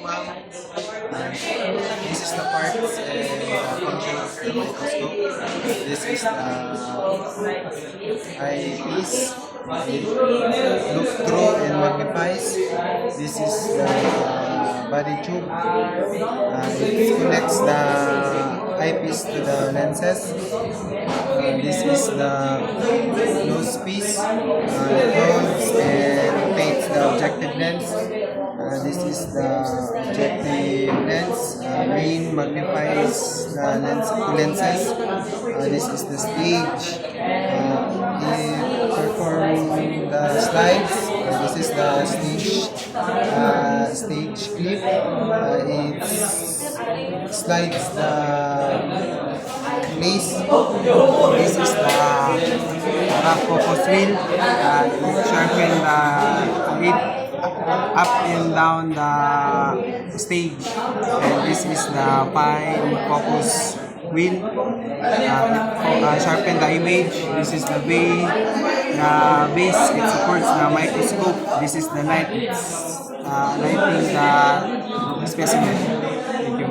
ma'am. This is the parts and function of the microscope. This is the eyepiece. It look through and magnifies. This is the body tube. It connects the eyepiece to the lenses. This is the nose piece. It holds and rotates the objective lens. This is the objective lens. Green magnifies the lenses. This is the stage. It performs the slides. This is the stage clip. It slides the place. This is the focus wheel. It sharpen it up and down the stage. And this is the fine focus wheel. Sharpen the image. This is the base. It supports the microscope. This is the light. It's lighting the specimen. Thank you.